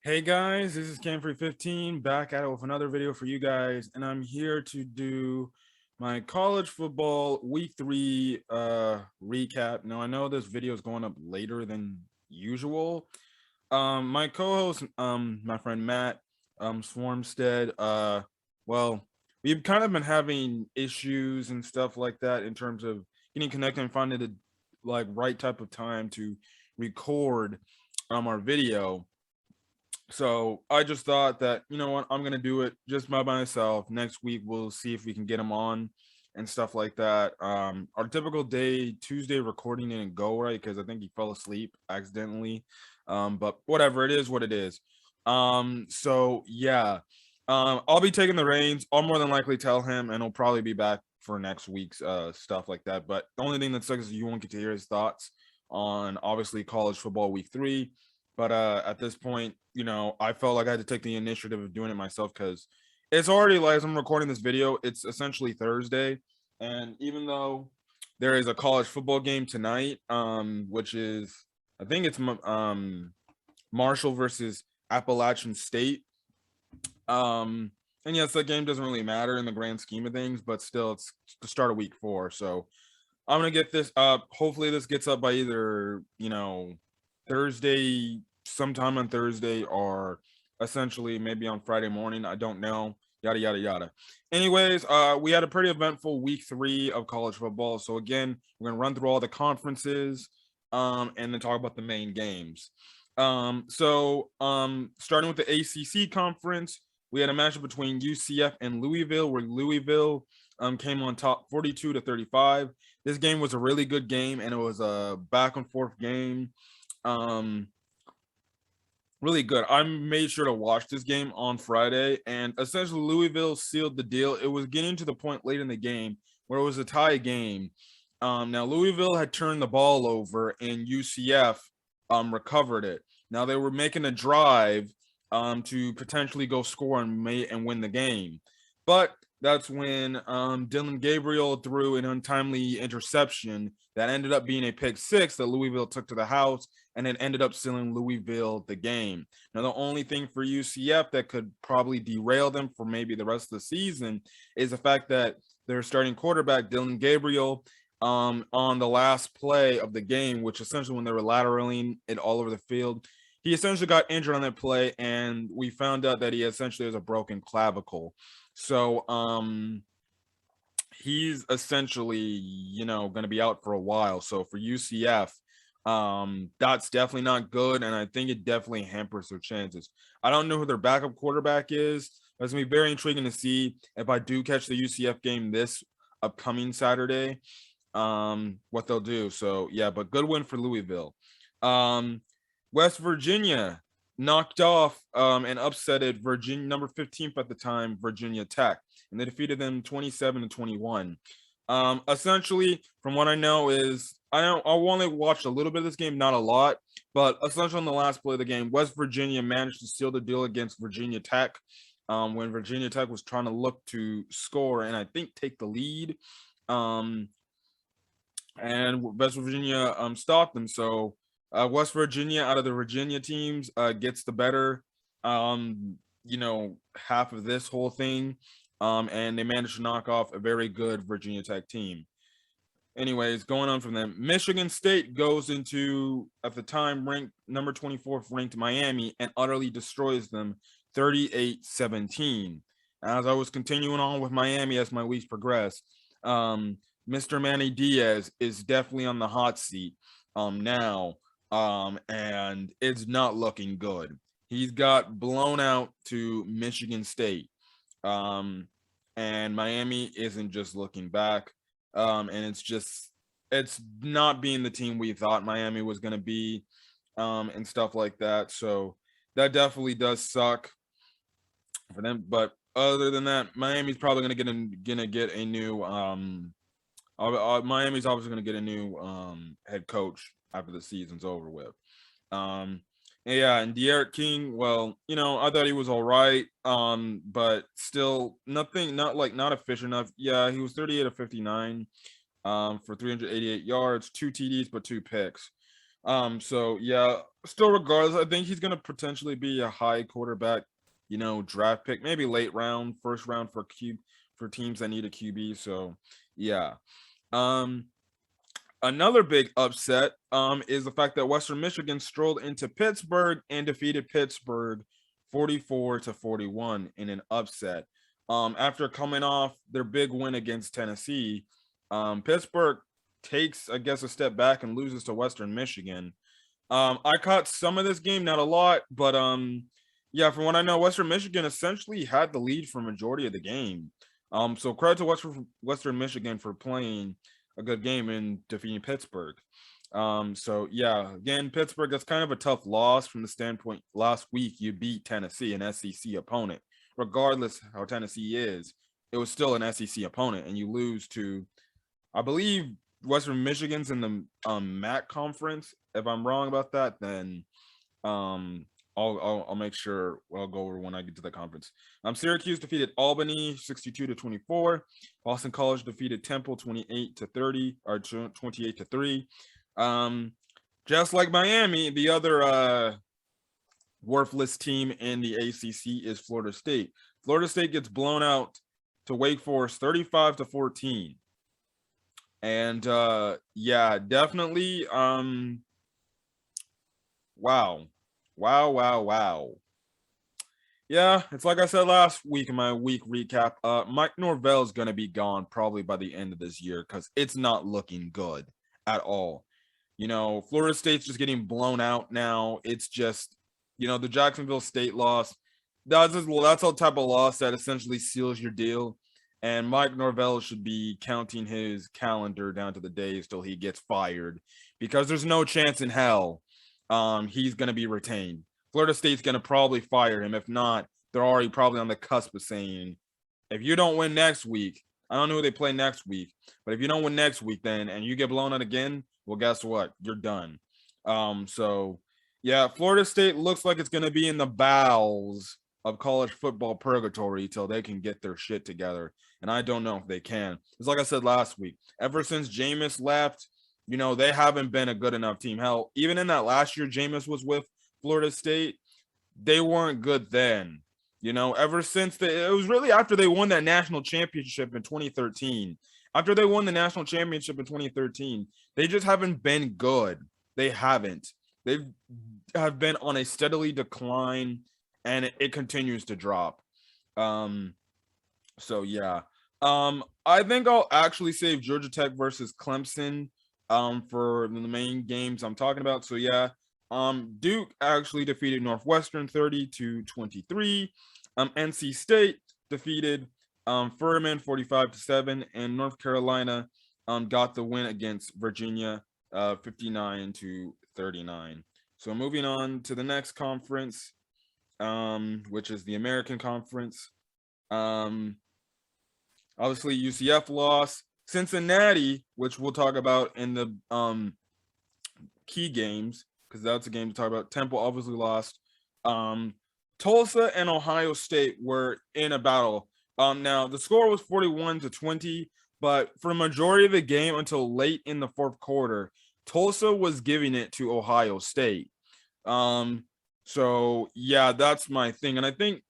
Hey guys, this is Camfrey15 back at it with another video for you guys, and I'm here to do my college football week 3 recap. Now I know this video is going up later than usual. My co-host, my friend Matt, Swarmstead, well, we've kind of been having issues and stuff like that in terms of getting connected and finding the right type of time to record our video. So I just thought that, you know what, I'm gonna do it just by myself. Next week we'll see if we can get him on and stuff like that. Our typical day Tuesday recording didn't go right because I think he fell asleep accidentally. But whatever, it is what it is. So yeah. I'll be taking the reins. I'll more than likely tell him, and he'll probably be back for next week's stuff like that. But the only thing that sucks is you won't get to hear his thoughts on obviously college football week 3. But at this point, I felt like I had to take the initiative of doing it myself because it's already, like, as I'm recording this video, it's essentially Thursday. And even though there is a college football game tonight, which is, I think it's Marshall versus Appalachian State. And yes, that game doesn't really matter in the grand scheme of things, but still, it's the start of week 4. So I'm gonna get this up. Hopefully, this gets up by either Thursday, sometime on Thursday, or essentially maybe on Friday morning. I don't know. Yada yada yada. Anyways, we had a pretty eventful week 3 of college football. So again, we're gonna run through all the conferences, and then talk about the main games. Starting with the ACC conference, we had a matchup between UCF and Louisville, where Louisville came on top 42-35. This game was a really good game, and it was a back and forth game. Really good. I made sure to watch this game on Friday, and essentially Louisville sealed the deal. It was getting to the point late in the game where it was a tie game. Now Louisville had turned the ball over, and UCF recovered it. Now they were making a drive to potentially go score and win the game, but that's when Dylan Gabriel threw an untimely interception that ended up being a pick 6 that Louisville took to the house, and it ended up sealing Louisville the game. Now, the only thing for UCF that could probably derail them for maybe the rest of the season is the fact that their starting quarterback, Dylan Gabriel, on the last play of the game, which essentially when they were lateraling it all over the field, he essentially got injured on that play, and we found out that he essentially has a broken clavicle. So he's essentially, going to be out for a while. So for UCF, that's definitely not good, and I think it definitely hampers their chances. I don't know who their backup quarterback is. It's going to be very intriguing to see if I do catch the UCF game this upcoming Saturday, what they'll do. So yeah, but good win for Louisville. West Virginia knocked off and upsetted Virginia, number 15th at the time, Virginia Tech, and they defeated them 27-21. Essentially, from what I know is, I only watched a little bit of this game, not a lot, but essentially on the last play of the game, West Virginia managed to seal the deal against Virginia Tech when Virginia Tech was trying to look to score and I think take the lead. And West Virginia stopped them. So West Virginia, out of the Virginia teams, gets the better, half of this whole thing, and they managed to knock off a very good Virginia Tech team. Anyways, going on from them, Michigan State goes into, at the time, ranked number 24th ranked Miami and utterly destroys them 38-17. As I was continuing on with Miami as my weeks progressed, Mr. Manny Diaz is definitely on the hot seat now, and it's not looking good. He's got blown out to Michigan State, and Miami isn't just looking back, and it's not being the team we thought Miami was going to be, and stuff like that. So that definitely does suck for them. But other than that, Miami's probably gonna get a new Miami's obviously going to get a new head coach after the season's over with. And De'Aaron King, well, I thought he was all right, but still not efficient enough. Yeah, he was 38 of 59 for 388 yards, 2 TDs, but 2 picks. So yeah, still regardless, I think he's gonna potentially be a high quarterback, draft pick, maybe late round, first round for teams that need a QB. So yeah. Um, Another big upset is the fact that Western Michigan strolled into Pittsburgh and defeated Pittsburgh 44-41 in an upset. After coming off their big win against Tennessee, Pittsburgh takes, I guess, a step back and loses to Western Michigan. I caught some of this game, not a lot, but yeah, from what I know, Western Michigan essentially had the lead for majority of the game. So credit to Western Michigan for playing a good game in defeating Pittsburgh. So yeah, again, Pittsburgh, that's kind of a tough loss from the standpoint. Last week you beat Tennessee, an SEC opponent. Regardless how Tennessee is, it was still an SEC opponent, and you lose to, I believe, Western Michigan's in the MAC conference. If I'm wrong about that, then I'll make sure I'll go over when I get to the conference. Syracuse defeated Albany 62-24. Boston College defeated Temple 28-30 or 28-3. Just like Miami, the other worthless team in the ACC is Florida State. Florida State gets blown out to Wake Forest 35-14. And yeah, definitely wow. Yeah, it's like I said last week in my week recap. Mike Norvell is going to be gone probably by the end of this year because it's not looking good at all. Florida State's just getting blown out now. It's just, the Jacksonville State loss. That's a type of loss that essentially seals your deal. And Mike Norvell should be counting his calendar down to the days till he gets fired because there's no chance in hell he's going to be retained. Florida State's going to probably fire him. If not, they're already probably on the cusp of saying, if you don't win next week, I don't know who they play next week, but if you don't win next week then and you get blown out again, well, guess what? You're done. So yeah, Florida State looks like it's going to be in the bowels of college football purgatory till they can get their shit together. And I don't know if they can. It's like I said last week, ever since Jameis left, they haven't been a good enough team. Hell, even in that last year Jameis was with Florida State, they weren't good then. Ever since it was really after they won that national championship in 2013. After they won the national championship in 2013, they just haven't been good. They haven't. They have been on a steadily decline, and it continues to drop. So yeah. I think I'll actually save Georgia Tech versus Clemson for the main games I'm talking about. So yeah. Duke actually defeated Northwestern 30-23. NC State defeated Furman 45-7, and North Carolina got the win against Virginia 59-39. So moving on to the next conference, which is the American Conference. Obviously UCF loss. Cincinnati, which we'll talk about in the key games, because that's a game to talk about. Temple obviously lost. Tulsa and Ohio State were in a battle. Now the score was 41-20, but for the majority of the game until late in the fourth quarter, Tulsa was giving it to Ohio State. So yeah, that's my thing. And I think,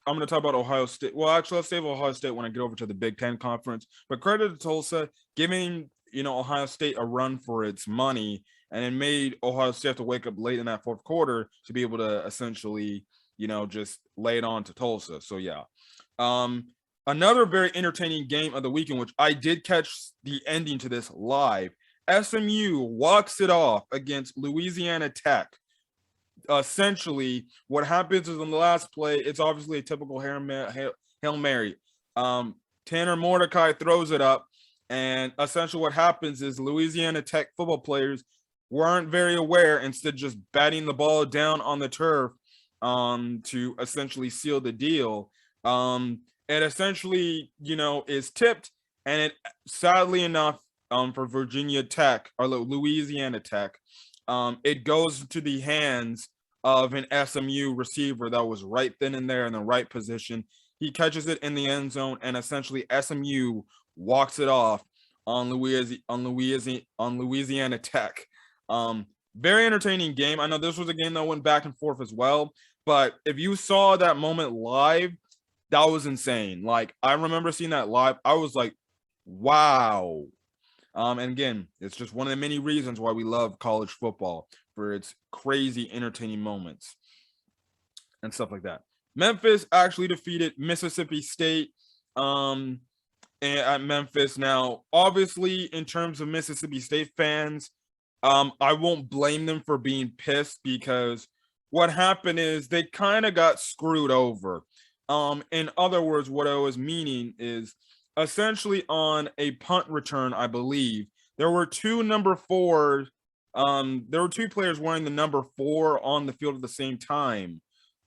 I'm going to talk about Ohio State. Well, actually, let's save Ohio State when I get over to the Big Ten Conference. But credit to Tulsa, giving, Ohio State a run for its money, and it made Ohio State have to wake up late in that fourth quarter to be able to essentially, just lay it on to Tulsa. So, yeah. Another very entertaining game of the weekend, which I did catch the ending to this live. SMU walks it off against Louisiana Tech. Essentially, what happens is in the last play, it's obviously a typical Hail Mary. Tanner Mordecai throws it up, and essentially what happens is Louisiana Tech football players weren't very aware, instead just batting the ball down on the turf to essentially seal the deal. It essentially, is tipped, and it sadly enough for Virginia Tech or Louisiana Tech, it goes to the hands of an SMU receiver that was right then and there in the right position. He catches it in the end zone, and essentially SMU walks it off on Louisiana Tech. Very entertaining game. I know this was a game that went back and forth as well, but if you saw that moment live, that was insane. Like, I remember seeing that live. I was like, wow. And again, it's just one of the many reasons why we love college football, for its crazy entertaining moments and stuff like that. Memphis actually defeated Mississippi State at Memphis. Now, obviously, in terms of Mississippi State fans, I won't blame them for being pissed, because what happened is they kind of got screwed over. In other words, what I was meaning is, essentially on a punt return, I believe, there were two number fours. There were two players wearing the number 4 on the field at the same time.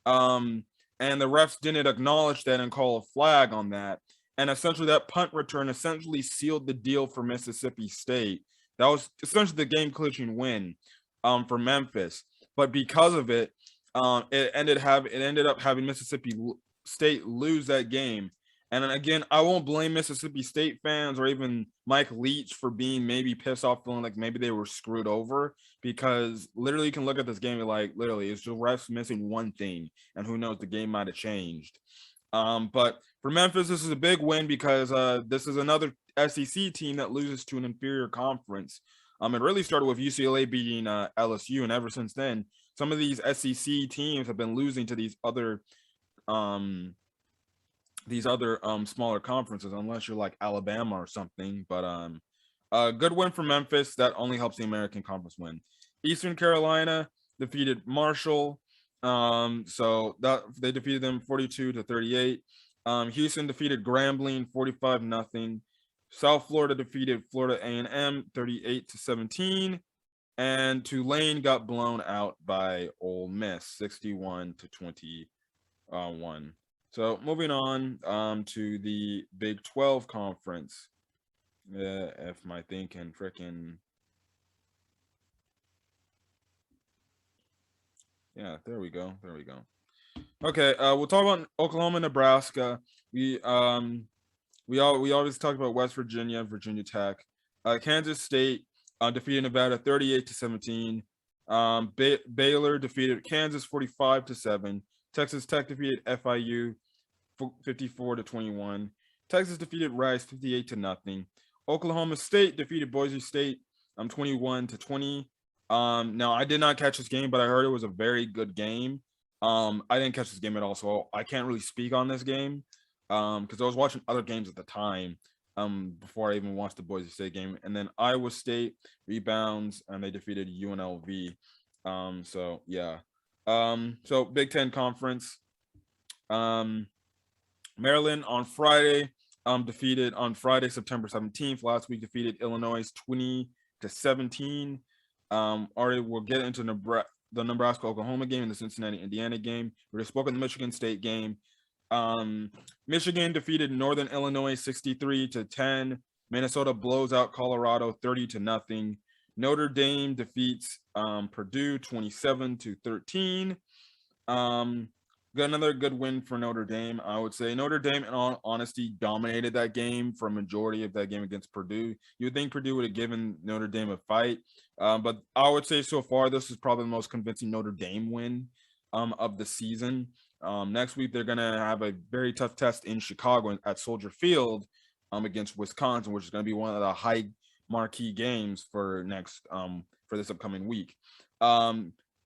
And the refs didn't acknowledge that and call a flag on that. And essentially that punt return essentially sealed the deal for Mississippi State. That was essentially the game clinching win for Memphis. But because of it, it ended up having Mississippi State lose that game. And then again, I won't blame Mississippi State fans or even Mike Leach for being maybe pissed off, feeling like maybe they were screwed over, because literally you can look at this game and like, literally, it's the refs missing one thing, and who knows, the game might have changed. But for Memphis, this is a big win, because this is another SEC team that loses to an inferior conference. It really started with UCLA beating LSU, and ever since then, some of these SEC teams have been losing to these other smaller conferences, unless you're like Alabama or something. But a good win for Memphis that only helps the American Conference win. Eastern Carolina defeated Marshall. So that they defeated them 42-38. Houston defeated Grambling 45-0. South Florida defeated Florida A&M 38-17. And Tulane got blown out by Ole Miss 61-21. So moving on to the Big 12 conference. If my thing can frickin'. Yeah, there we go. Okay, we'll talk about Oklahoma, Nebraska. We always talk about West Virginia, Virginia Tech. Kansas State defeated Nevada 38-17. Baylor defeated Kansas 45-7. Texas Tech defeated FIU 54-21. Texas defeated Rice 58-0. Oklahoma State defeated Boise State 21-20. Now I did not catch this game, but I heard it was a very good game. I didn't catch this game at all, so I can't really speak on this game because I was watching other games at the time before I even watched the Boise State game. And then Iowa State rebounds and they defeated UNLV. So yeah. So Big Ten Conference. Maryland on Friday defeated on Friday, September 17th. Last week defeated Illinois 20-17. Already we'll get into the Nebraska-Oklahoma game and the Cincinnati-Indiana game. We just spoke on the Michigan State game. Michigan defeated Northern Illinois 63-10. Minnesota blows out Colorado 30-0. Notre Dame defeats Purdue 27-13. Got another good win for Notre Dame. I would say Notre Dame, in all honesty, dominated that game for a majority of that game against Purdue. You would think Purdue would have given Notre Dame a fight, but I would say so far this is probably the most convincing Notre Dame win of the season. Next week they're gonna have a very tough test in Chicago at Soldier Field against Wisconsin, which is gonna be one of the high marquee games for for this upcoming week.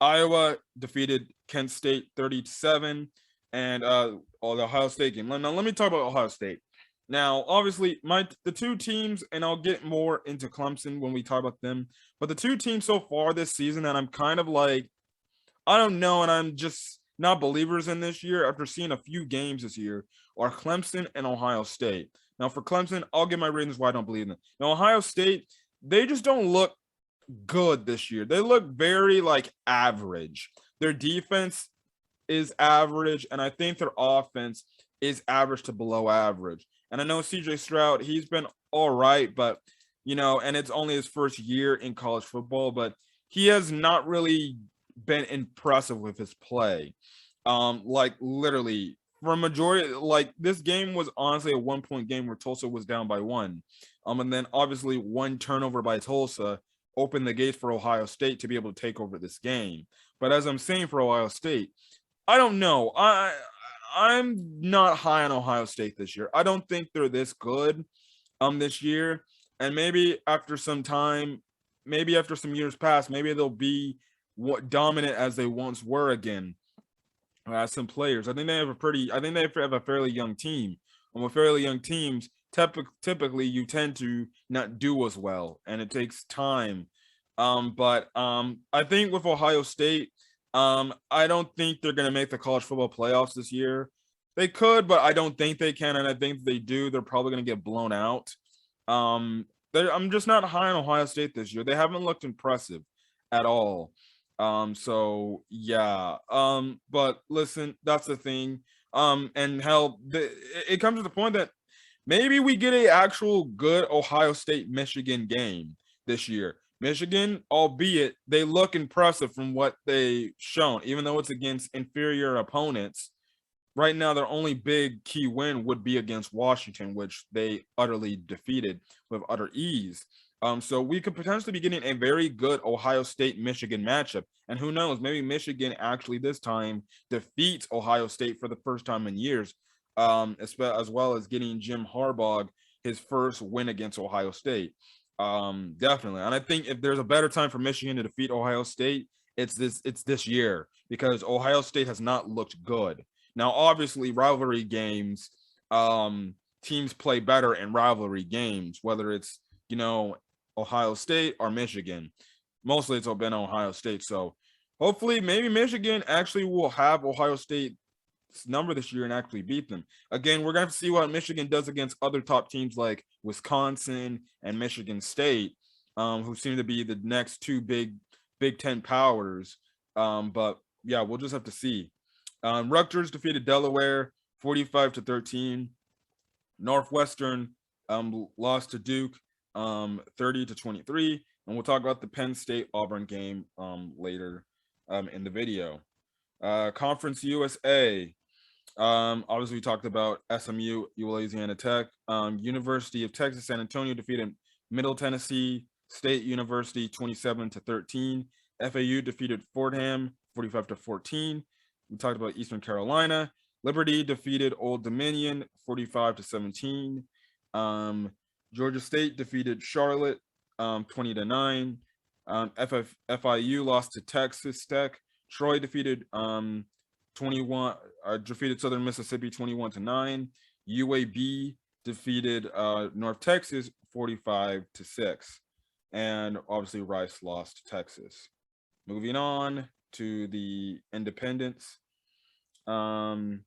Iowa defeated Kent State 30-7, and the Ohio State game. Now let me talk about Ohio State. Now, obviously, the two teams, and I'll get more into Clemson when we talk about them, but the two teams so far this season that I'm kind of like, I don't know, and I'm just not believers in this year after seeing a few games this year, are Clemson and Ohio State. Now, for Clemson, I'll give my reasons why I don't believe in them. Now, Ohio State, they just don't look good this year. They look very average. Their defense is average, and I think their offense is average to below average. And I know CJ Stroud, he's been all right, but and it's only his first year in college football, but he has not really been impressive with his play. Literally for a majority, this game was honestly a 1-point game where Tulsa was down by 1. And then obviously one turnover by Tulsa open the gates for Ohio State to be able to take over this game. But as I'm saying for Ohio State, I don't know. I'm not high on Ohio State this year. I don't think they're this good this year. And maybe after some time, maybe after some years pass, maybe they'll be what dominant as they once were again. Some players. I think they have a fairly young team. And with fairly young teams, typically you tend to not do as well, and it takes time. But I think with Ohio State, I don't think they're going to make the college football playoffs this year. They could, but I don't think they can, and I think if they do, they're probably going to get blown out. I'm just not high on Ohio State this year. They haven't looked impressive at all. So yeah. But listen, that's the thing. And hell, it comes to the point that maybe we get a actual good Ohio State Michigan game this year. Michigan, albeit they look impressive from what they've shown, even though it's against inferior opponents. Right now, their only big key win would be against Washington, which they utterly defeated with utter ease. So we could potentially be getting a very good Ohio State-Michigan matchup. And who knows, maybe Michigan actually this time defeats Ohio State for the first time in years, as well as getting Jim Harbaugh his first win against Ohio State. Definitely. And I think if there's a better time for Michigan to defeat Ohio State, it's this year, because Ohio State has not looked good. Now, obviously, rivalry games, teams play better in rivalry games, whether it's, Ohio State or Michigan. Mostly it's been Ohio State. So hopefully maybe Michigan actually will have Ohio State's number this year and actually beat them. Again, we're going to have to see what Michigan does against other top teams like Wisconsin and Michigan State, who seem to be the next two Big Ten powers. But yeah, we'll just have to see. Rutgers defeated Delaware 45-13. Northwestern lost to Duke 30-23. And we'll talk about the Penn State Auburn game later in the video. Conference USA. Obviously, we talked about SMU, Louisiana Tech. University of Texas San Antonio defeated Middle Tennessee State University 27-13. FAU defeated Fordham 45-14. We talked about Eastern Carolina. Liberty defeated Old Dominion 45-17. Georgia State defeated Charlotte 20-9. FIU lost to Texas Tech. Troy defeated defeated Southern Mississippi 21-9. UAB defeated North Texas 45-6. And obviously Rice lost to Texas. Moving on to the independents. Uconn,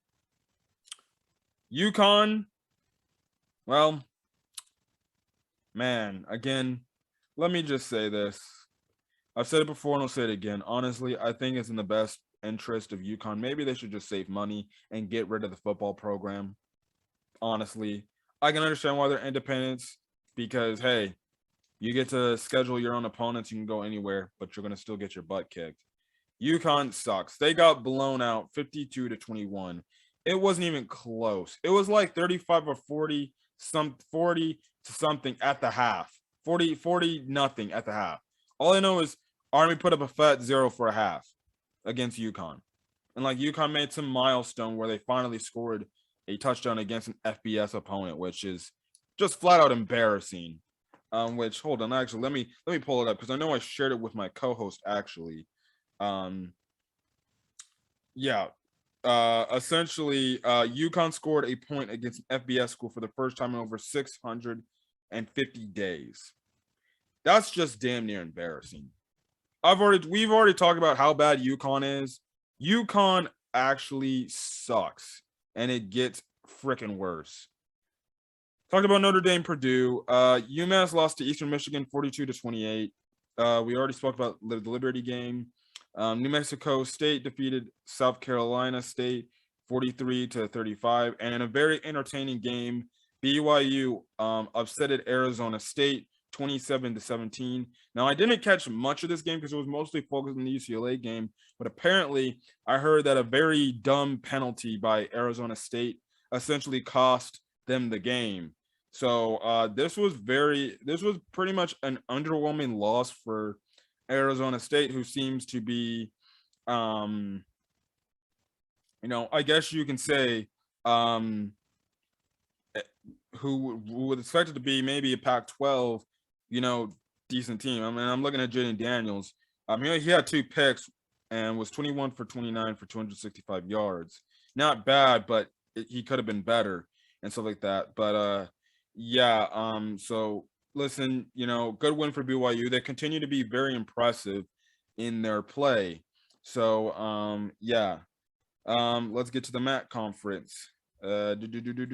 well, man, again, let me just say this. I've said it before and I'll say it again. Honestly, I think it's in the best interest of Uconn. Maybe they should just save money and get rid of the football program. Honestly, I can understand why they're independents, because, hey, you get to schedule your own opponents. You can go anywhere, but you're going to still get your butt kicked. Uconn sucks. They got blown out 52-21. It wasn't even close. It was like 35 or 40 to something at the half. 40 nothing at the half. All I know is Army put up a fat 0 for a half against Uconn. And like Uconn made some milestone where they finally scored a touchdown against an FBS opponent, which is just flat out embarrassing. Which, hold on, actually, let me pull it up, because I know I shared it with my co-host actually. Essentially, Uconn scored a point against an FBS school for the first time in over 650 days. That's just damn near embarrassing. We've already talked about how bad Uconn is. Uconn actually sucks, and it gets freaking worse. Talked about Notre Dame, Purdue. Umass lost to Eastern Michigan 42-28. We already spoke about the Liberty game. New Mexico State defeated South Carolina State 43-35. And in a very entertaining game, BYU upsetted Arizona State 27-17. Now, I didn't catch much of this game because it was mostly focused on the UCLA game, but apparently I heard that a very dumb penalty by Arizona State essentially cost them the game. So this was pretty much an underwhelming loss for Arizona State, who seems to be, I guess you can say, um, who was expected to be maybe a Pac-12, decent team. I mean, I'm looking at Jaden Daniels. He had 2 picks and was 21 for 29 for 265 yards. Not bad, but he could have been better and stuff like that. But yeah. So listen, good win for BYU. They continue to be very impressive in their play. So yeah. Let's get to the MAC conference. Louisiana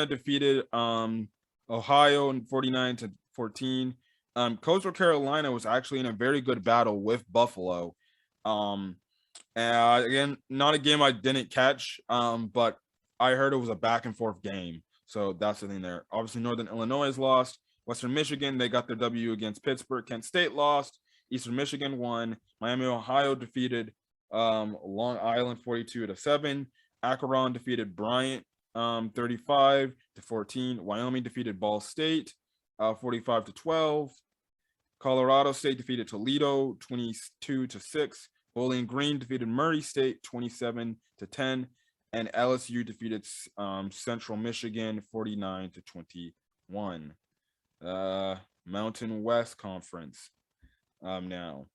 defeated Ohio in 49-14. Coastal Carolina was actually in a very good battle with Buffalo. Again, not a game I didn't catch, but I heard it was a back and forth game. So that's the thing there. Obviously, Northern Illinois has lost. Western Michigan, they got their W against Pittsburgh. Kent State lost. Eastern Michigan won. Miami, Ohio defeated Long Island 42-7. Akron defeated Bryant 35-14. Wyoming defeated Ball State 45-12. Colorado State defeated Toledo 22-6. Bowling Green defeated Murray State 27-10. And LSU defeated Central Michigan 49-21. Mountain West Conference now.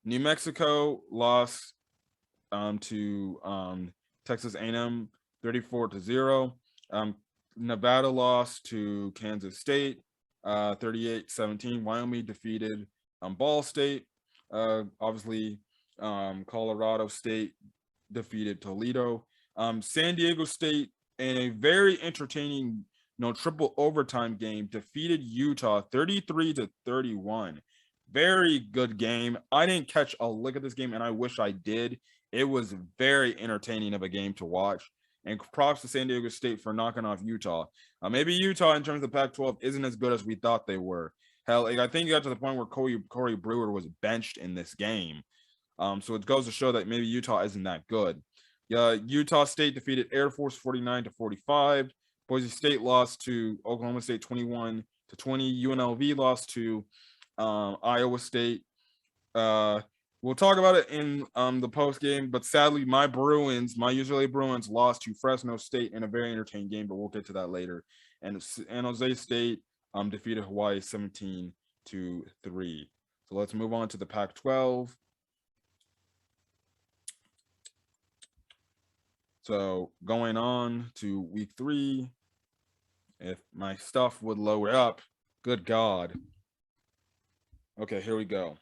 New Mexico lost to Texas A&M 34-0. Nevada lost to Kansas State 38-17. Wyoming defeated Ball State. Obviously, Colorado State defeated Toledo. San Diego State, in a very entertaining triple overtime game, defeated Utah 33-31. Very good game. I didn't catch a lick of this game, and I wish I did. It was very entertaining of a game to watch. And props to San Diego State for knocking off Utah. Maybe Utah, in terms of Pac-12, isn't as good as we thought they were. Hell, I think it got to the point where Corey Brewer was benched in this game. So it goes to show that maybe Utah isn't that good. Utah State defeated Air Force 49-45. Boise State lost to Oklahoma State 21-20. UNLV lost to Iowa State. We'll talk about it in the post game, but sadly, my UCLA Bruins lost to Fresno State in a very entertaining game, but we'll get to that later. And San Jose State defeated Hawaii 17-3. So let's move on to the Pac-12. So going on to week 3, if my stuff would load up, good God. Okay, here we go.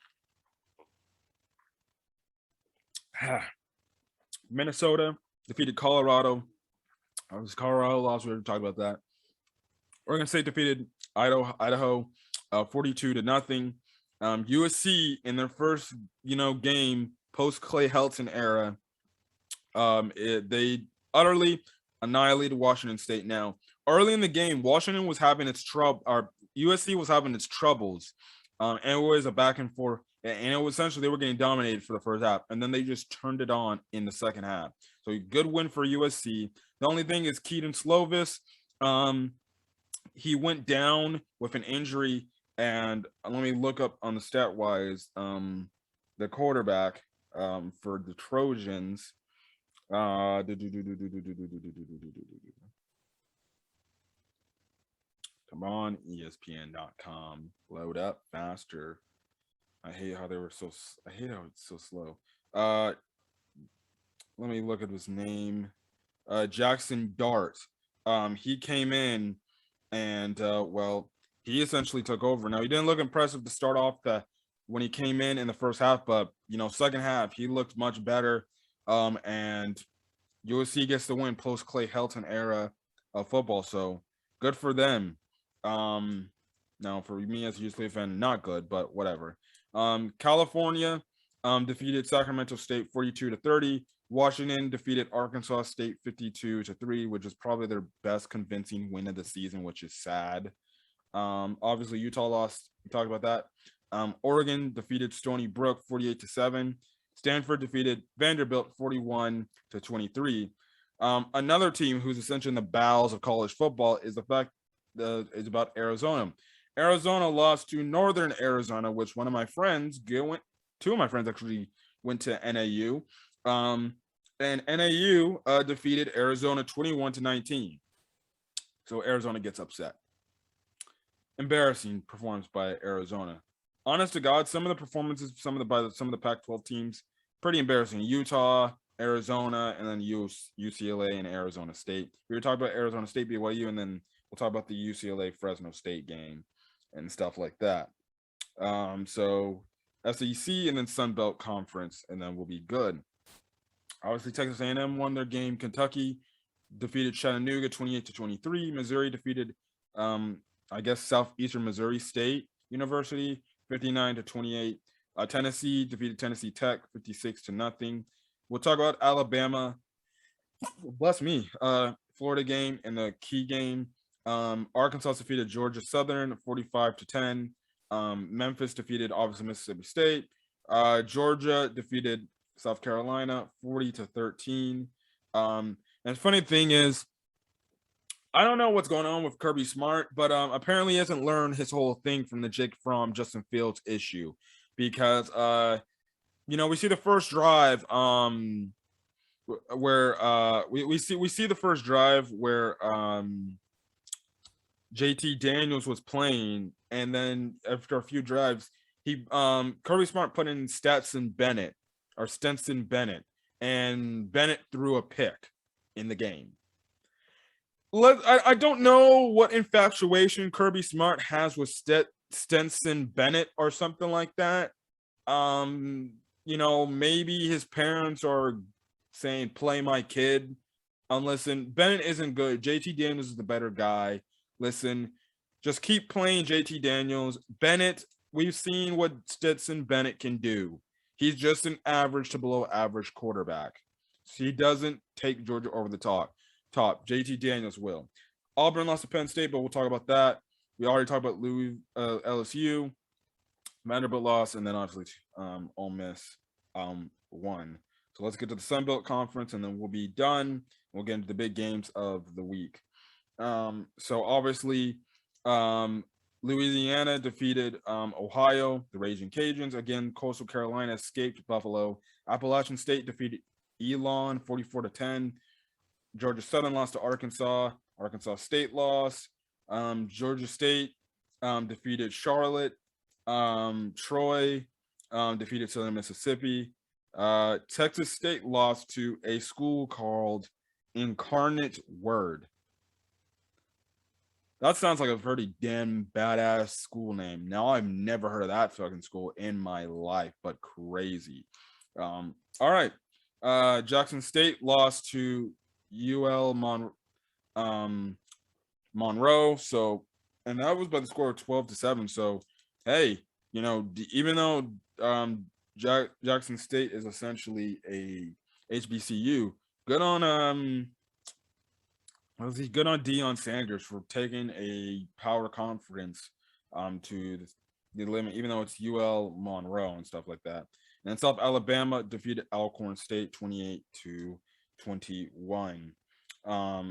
Minnesota defeated Colorado. Colorado lost. We already talked about that. Oregon State defeated Idaho 42-0. USC in their first game post Clay Helton era, they utterly annihilated Washington State. Now, early in the game, Washington was having its USC was having its troubles, and it was a back and forth. And it was essentially they were getting dominated for the first half, and then they just turned it on in the second half. So a good win for USC. The only thing is Keaton Slovis, he went down with an injury, and let me look up on the stat wise, the quarterback for the Trojans. Come on, ESPN.com, load up faster. I hate how it's so slow. Let me look at his name. Jackson Dart. He came in and he essentially took over. Now, he didn't look impressive to start off when he came in the first half, but second half he looked much better. And USC gets the win post Clay Helton era of football. So good for them. Now for me as a UCLA fan, not good, but whatever. California defeated Sacramento State 42-30. Washington defeated Arkansas State 52-3, which is probably their best convincing win of the season, which is sad. Obviously, Utah lost. We talked about that. Oregon defeated Stony Brook 48-7. Stanford defeated Vanderbilt 41-23. Another team who's essentially in the bowels of college football is is about Arizona. Arizona lost to Northern Arizona, which one of my friends two of my friends actually went to NAU. And NAU defeated Arizona 21-19. So Arizona gets upset. Embarrassing performance by Arizona. Honest to God, some of the performances, some of the Pac-12 teams, pretty embarrassing. Utah, Arizona, and then UCLA and Arizona State. We were talking about Arizona State, BYU, and then we'll talk about the UCLA Fresno State game and stuff like that. So SEC and then Sun Belt Conference, and then we'll be good. Obviously, Texas A&M won their game. Kentucky defeated Chattanooga 28-23. Missouri defeated, I guess, Southeastern Missouri State University 59-28. Tennessee defeated Tennessee Tech 56-0. We'll talk about Alabama. Bless me. Florida game and the key game. Arkansas defeated Georgia Southern 45-10. Memphis defeated obviously Mississippi State. Georgia defeated South Carolina 40-13. And the funny thing is, I don't know what's going on with Kirby Smart, but apparently he hasn't learned his whole thing from the Jake Fromm, Justin Fields issue, because we see the first drive where we see the first drive where JT Daniels was playing, and then after a few drives, Kirby Smart put in Stenson Bennett, and Bennett threw a pick in the game. I don't know what infatuation Kirby Smart has with Stenson Bennett or something like that. Maybe his parents are saying, play my kid. Listen, Bennett isn't good. JT Daniels is the better guy. Listen, just keep playing JT Daniels. Bennett, we've seen what Stetson Bennett can do. He's just an average to below average quarterback. So he doesn't take Georgia over the top. JT Daniels will. Auburn lost to Penn State, but we'll talk about that. We already talked about LSU. Vanderbilt lost, and then obviously Ole Miss won. So let's get to the Sun Belt Conference, and then we'll be done. We'll get into the big games of the week. So obviously, Louisiana defeated Ohio, the Raging Cajuns. Again, Coastal Carolina escaped Buffalo. Appalachian State defeated Elon 44-10. Georgia Southern lost to Arkansas. Arkansas State lost. Georgia State defeated Charlotte. Troy defeated Southern Mississippi. Texas State lost to a school called Incarnate Word. That sounds like a pretty damn badass school name. Now, I've never heard of that fucking school in my life, but crazy. All right. Jackson State lost to UL Monroe. So, and that was by the score of 12-7. So, hey, even though Jackson State is essentially a HBCU, good on Deion Sanders for taking a power conference to the limit, even though it's UL Monroe and stuff like that. And then South Alabama defeated Alcorn State 28-21.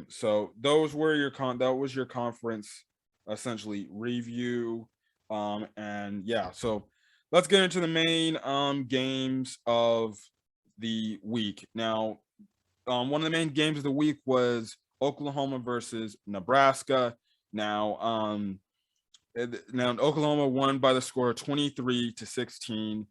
So those were that was your conference essentially review. And yeah, so let's get into the main games of the week. Now, one of the main games of the week was Oklahoma versus Nebraska. Now Oklahoma won by the score of 23-16.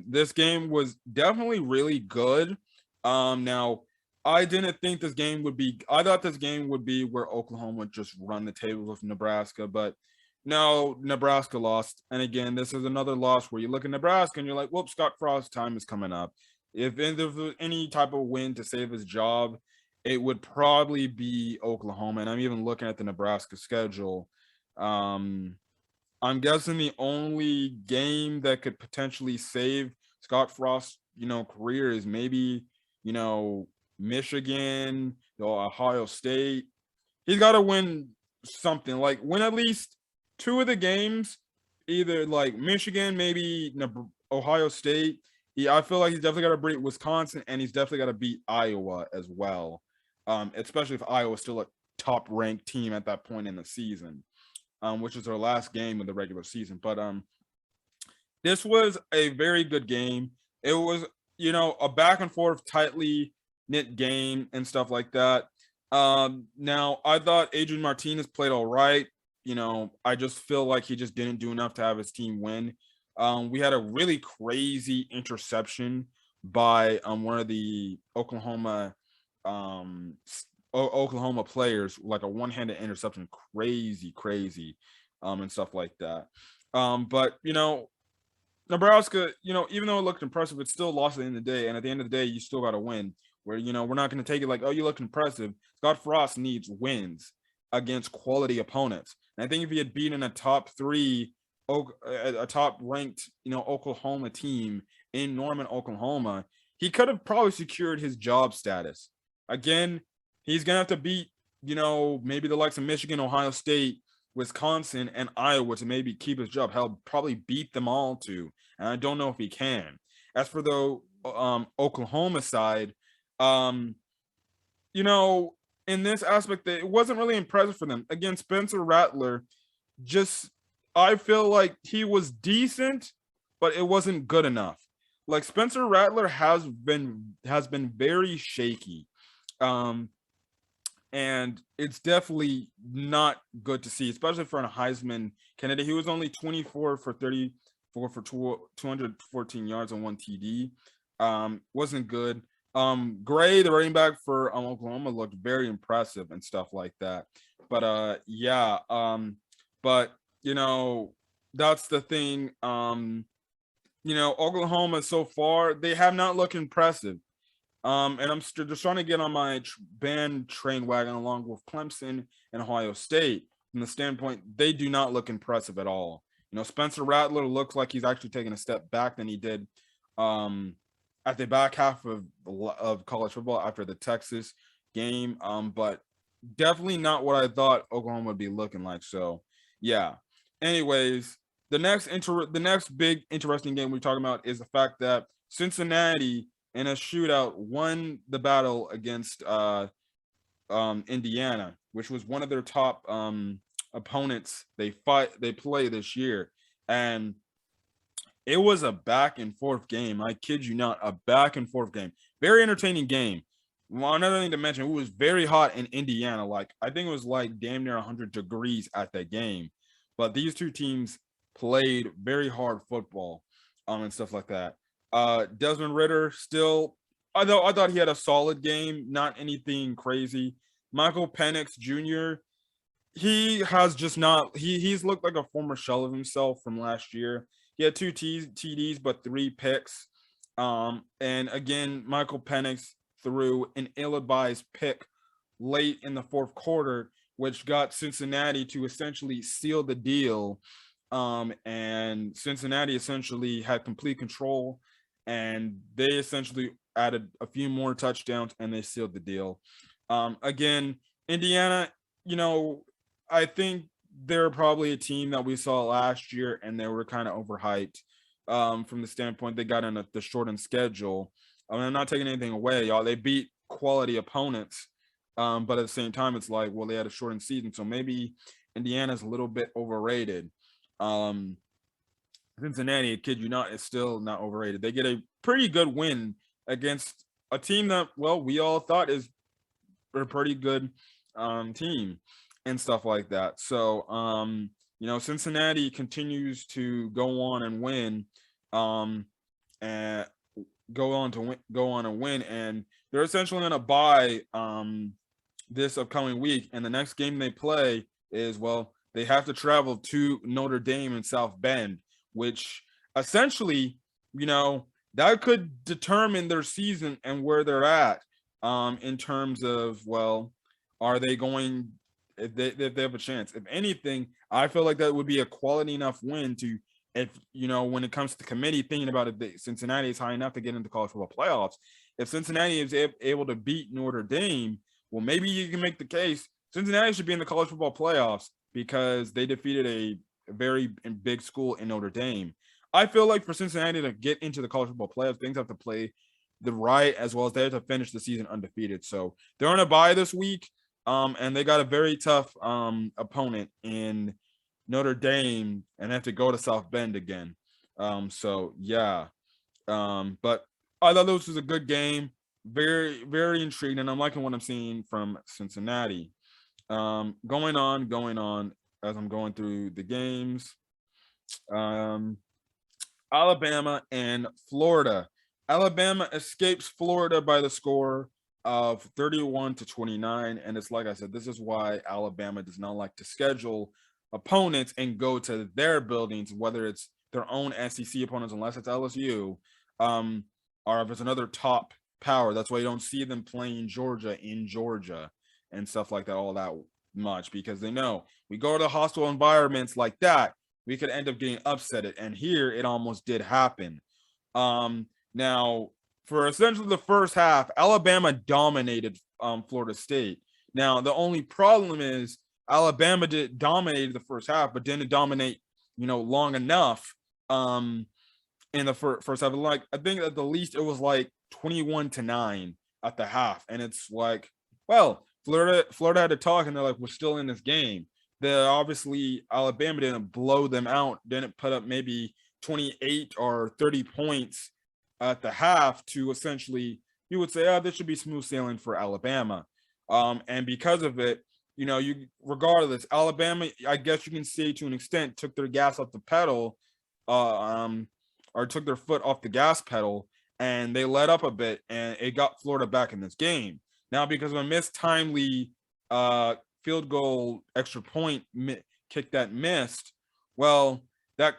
This game was definitely really good. Now, I didn't think this game would be. I thought this game would be where Oklahoma would just run the table with Nebraska, but no, Nebraska lost. And again, this is another loss where you look at Nebraska and you're like, "Whoop, Scott Frost's time is coming up." If there's any type of win to save his job, it would probably be Oklahoma. And I'm even looking at the Nebraska schedule. I'm guessing the only game that could potentially save Scott Frost's, career is maybe, Michigan, Ohio State. He's got to win something, like win at least two of the games, either like Michigan, maybe Ohio State. I feel like he's definitely got to beat Wisconsin, and he's definitely got to beat Iowa as well. especially if Iowa was still a top-ranked team at that point in the season, which is their last game of the regular season. But this was a very good game. It was, a back and forth, tightly knit game and stuff like that. Now, I thought Adrian Martinez played all right. I just feel like he just didn't do enough to have his team win. We had a really crazy interception by one of the Oklahoma players, like a one-handed interception, crazy, and stuff like that. But Nebraska, even though it looked impressive, it still lost at the end of the day. And at the end of the day, you still got to win. Where we're not going to take it like, oh, you look impressive. Scott Frost needs wins against quality opponents. And I think if he had beaten a top ranked, Oklahoma team in Norman, Oklahoma, he could have probably secured his job status. Again, he's going to have to beat, maybe the likes of Michigan, Ohio State, Wisconsin, and Iowa to maybe keep his job. He'll probably beat them all too. And I don't know if he can. As for the Oklahoma side, in this aspect, it wasn't really impressive for them. Again, Spencer Rattler, I feel like he was decent, but it wasn't good enough. Like Spencer Rattler has been very shaky. And it's definitely not good to see, especially for a Heisman candidate. He was only 24 for 34 for 214 yards and 1 TD. Wasn't good. Gray, the running back for Oklahoma, looked very impressive and stuff like that. But yeah. But that's the thing. Oklahoma so far, they have not looked impressive. And I'm just trying to get on my band train wagon along with Clemson and Ohio State. From the standpoint, they do not look impressive at all. Spencer Rattler looks like he's actually taking a step back than he did at the back half of college football after the Texas game. But definitely not what I thought Oklahoma would be looking like. So, yeah. Anyways, the next big interesting game we're talking about is the fact that Cincinnati in a shootout won the battle against Indiana, which was one of their top opponents they play this year. And it was a back and forth game. I kid you not, a back and forth game. Very entertaining game. Well, another thing to mention, it was very hot in Indiana. Like, I think it was like damn near 100 degrees at that game. But these two teams played very hard football and stuff like that. Desmond Ritter still, I thought he had a solid game, not anything crazy. Michael Penix Jr., he has just not, he's looked like a former shell of himself from last year. He had 2 TDs, but 3 picks. And again, Michael Penix threw an ill-advised pick late in the fourth quarter, which got Cincinnati to essentially seal the deal. And Cincinnati essentially had complete control, and they essentially added a few more touchdowns and they sealed the deal. Again, Indiana, I think they're probably a team that we saw last year, and they were kind of overhyped from the standpoint they got in the shortened schedule. I'm not taking anything away, y'all. They beat quality opponents, but at the same time, it's like, well, they had a shortened season, so maybe Indiana's a little bit overrated. Cincinnati, I kid you not, is still not overrated. They get a pretty good win against a team that, well, we all thought is a pretty good team and stuff like that. So, Cincinnati continues to go on and win, and go on and win, and they're essentially going to bye this upcoming week. And the next game they play is, well, they have to travel to Notre Dame in South Bend, which essentially, that could determine their season and where they're at in terms of, well, are they going, if they have a chance. If anything, I feel like that would be a quality enough win to, if, when it comes to the committee thinking about it, Cincinnati is high enough to get into college football playoffs. If Cincinnati is able to beat Notre Dame, well, maybe you can make the case Cincinnati should be in the college football playoffs because they defeated a very big school in Notre Dame. I feel like for Cincinnati to get into the college football playoffs, things have to play the right, as well as they have to finish the season undefeated. So they're on a bye this week, and they got a very tough opponent in Notre Dame, and have to go to South Bend again. So yeah, but I thought this was a good game, very very intriguing, and I'm liking what I'm seeing from Cincinnati. Going on as I'm going through the games. Um, Alabama and Florida. Alabama escapes Florida by the score of 31-29. And it's like I said, this is why Alabama does not like to schedule opponents and go to their buildings, whether it's their own SEC opponents, unless it's LSU, or if it's another top power. That's why you don't see them playing Georgia in Georgia and stuff like that all that much, because they know we go to hostile environments like that, we could end up getting upsetted. And here it almost did happen. Now, for essentially the first half, Alabama dominated Florida State. Now, the only problem is Alabama dominated the first half, but didn't dominate, long enough in the first half. Like, I think at the least it was like 21-9 at the half. And it's like, well, Florida had to talk, and they're like, we're still in this game. Obviously Alabama didn't blow them out, didn't put up maybe 28 or 30 points at the half to essentially, you would say, oh, this should be smooth sailing for Alabama. And because of it, regardless, Alabama, I guess you can say to an extent, took their gas off the pedal, or took their foot off the gas pedal, and they let up a bit, and it got Florida back in this game. Now, because of a missed timely field goal extra point kick that missed, well, that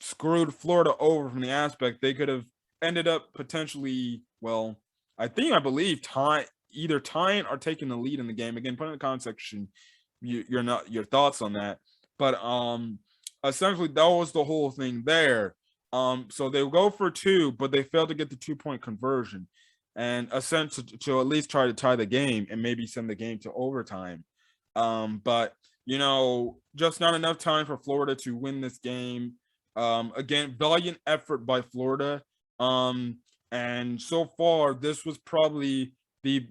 screwed Florida over from the aspect they could have ended up potentially, well, I believe either tying or taking the lead in the game. Again, put in the comment section your thoughts on that. But essentially that was the whole thing there. So they go for 2, but they failed to get the 2-point conversion, and essentially to at least try to tie the game and maybe send the game to overtime. But just not enough time for Florida to win this game. Again, valiant effort by Florida. And so far, this was probably the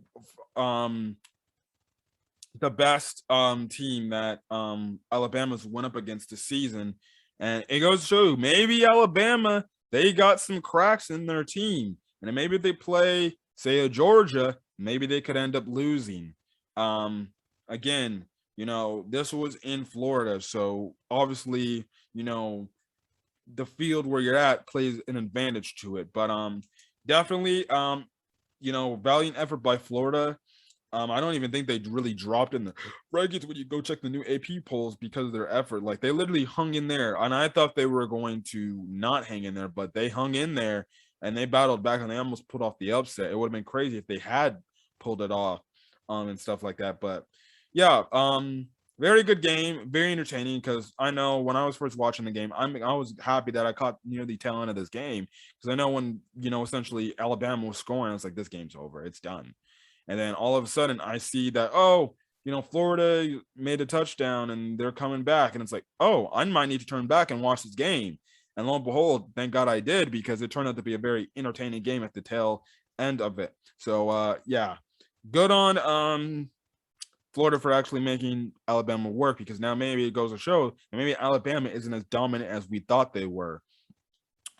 best team that Alabama's went up against this season. And it goes to show, maybe Alabama, they got some cracks in their team. And maybe if they play, say, a Georgia, maybe they could end up losing. Again, this was in Florida, so obviously, the field where you're at plays an advantage to it. But definitely, valiant effort by Florida. I don't even think they really dropped in the rankings when you go check the new AP polls because of their effort. Like, they literally hung in there, and I thought they were going to not hang in there, but they hung in there and they battled back, and they almost put off the upset. It would have been crazy if they had pulled it off, and stuff like that. But yeah, very good game, very entertaining, because I know when I was first watching the game, I was happy that I caught near the tail end of this game, because I know when, essentially Alabama was scoring, I was like, this game's over, it's done. And then all of a sudden I see that, Florida made a touchdown and they're coming back, and it's like, oh, I might need to turn back and watch this game. And lo and behold, thank God I did, because it turned out to be a very entertaining game at the tail end of it. So yeah, good on Florida for actually making Alabama work, because now maybe it goes to show that maybe Alabama isn't as dominant as we thought they were.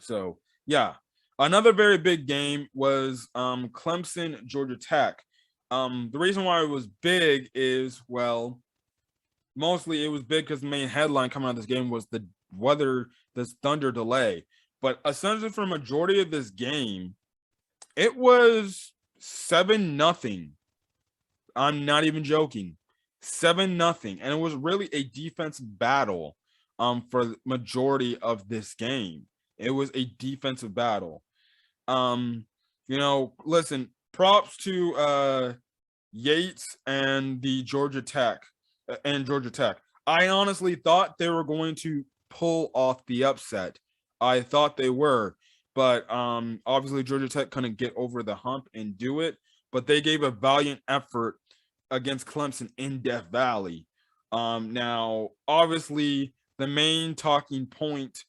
So yeah, another very big game was Clemson, Georgia Tech. The reason why it was big is, well, mostly it was big because the main headline coming out of this game was this thunder delay. But essentially for a majority of this game, it was 7-0. I'm not even joking. 7-0. And it was really a defensive battle for the majority of this game. It was a defensive battle. Listen, props to Yates and Georgia Tech. I honestly thought they were going to pull off the upset. I thought they were, but obviously Georgia Tech couldn't get over the hump and do it, but they gave a valiant effort against Clemson in Death Valley. Now, obviously, the main talking point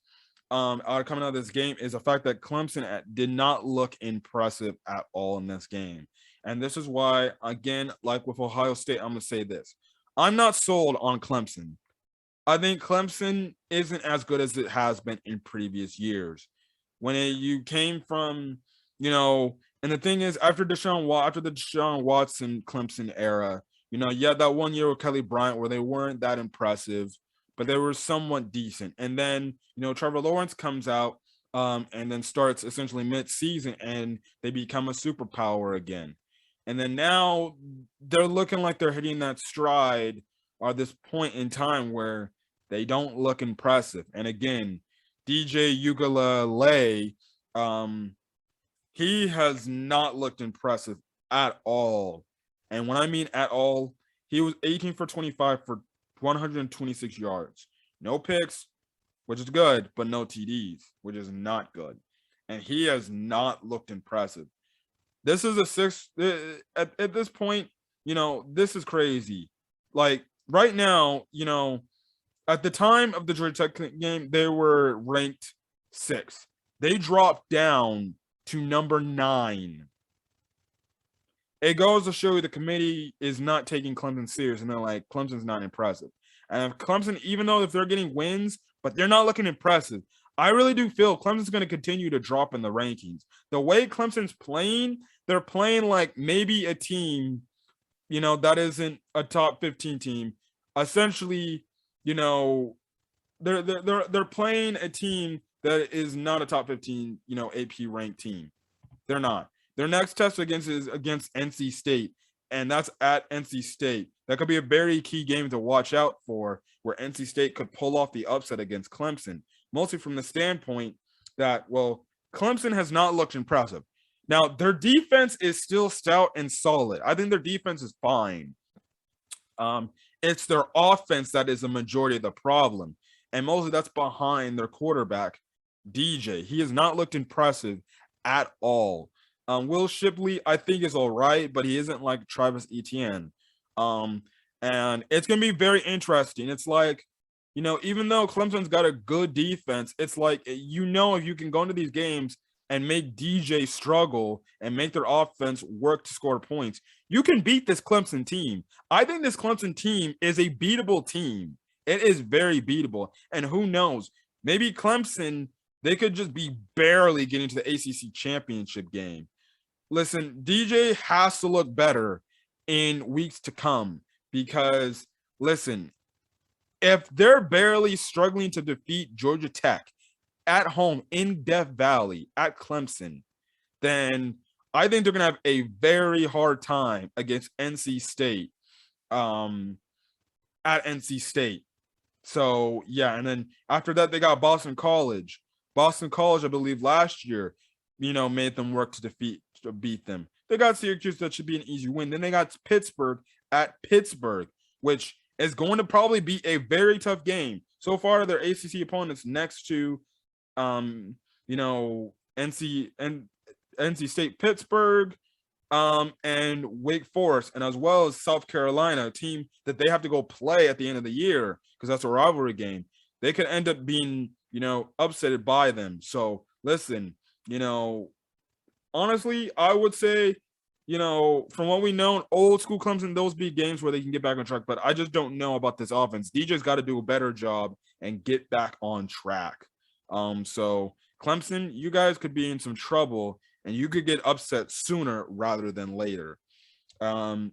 coming out of this game is the fact that Clemson did not look impressive at all in this game. And this is why, again, like with Ohio State, I'm going to say this. I'm not sold on Clemson. I think Clemson isn't as good as it has been in previous years. When you came from, and the thing is, after the Deshaun Watson Clemson era, you had that 1 year with Kelly Bryant where they weren't that impressive, but they were somewhat decent. And then, Trevor Lawrence comes out and then starts essentially mid-season and they become a superpower again. And then now they're looking like they're hitting that stride or this point in time where they don't look impressive. And again, DJ Ucla, he has not looked impressive at all. And when I mean at all, he was 18 for 25 for 126 yards. No picks, which is good, but no TDs, which is not good. And he has not looked impressive. This is a six at this point, this is crazy. Like right now, at the time of the Georgia Tech game, they were ranked 6th. They dropped down to number 9. It goes to show you the committee is not taking Clemson serious, and they're like, Clemson's not impressive. And if Clemson, even though if they're getting wins, but they're not looking impressive, I really do feel Clemson's going to continue to drop in the rankings. The way Clemson's playing, they're playing like maybe a team, that isn't a top 15 team. Essentially, they're playing a team that is not a top 15, AP ranked team. They're not. Their next test is against NC State, and that's at NC State. That could be a very key game to watch out for, where NC State could pull off the upset against Clemson, mostly from the standpoint that, well, Clemson has not looked impressive. Now, their defense is still stout and solid. I think their defense is fine. It's their offense that is the majority of the problem, and mostly that's behind their quarterback, DJ. He has not looked impressive at all. Will Shipley, I think, is all right, but he isn't like Travis Etienne. And it's going to be very interesting. It's like, even though Clemson's got a good defense, it's like, if you can go into these games and make DJ struggle and make their offense work to score points, you can beat this Clemson team. I think this Clemson team is a beatable team. It is very beatable. And who knows, maybe Clemson, they could just be barely getting to the ACC championship game. Listen, DJ has to look better in weeks to come because, listen, if they're barely struggling to defeat Georgia Tech at home in Death Valley at Clemson, then I think they're going to have a very hard time against NC State at NC State. So, yeah, and then after that, they got Boston College. Boston College, I believe, last year, made them work to beat them. They got Syracuse, that should be an easy win. Then they got Pittsburgh at Pittsburgh, which is going to probably be a very tough game. So far, their ACC opponents next to, NC State, Pittsburgh, and Wake Forest, and as well as South Carolina, a team that they have to go play at the end of the year because that's a rivalry game. They could end up being, upsetted by them. So listen, honestly, I would say, from what we know, old school Clemson, those be games where they can get back on track. But I just don't know about this offense. DJ's got to do a better job and get back on track. So Clemson, you guys could be in some trouble and you could get upset sooner rather than later. Let's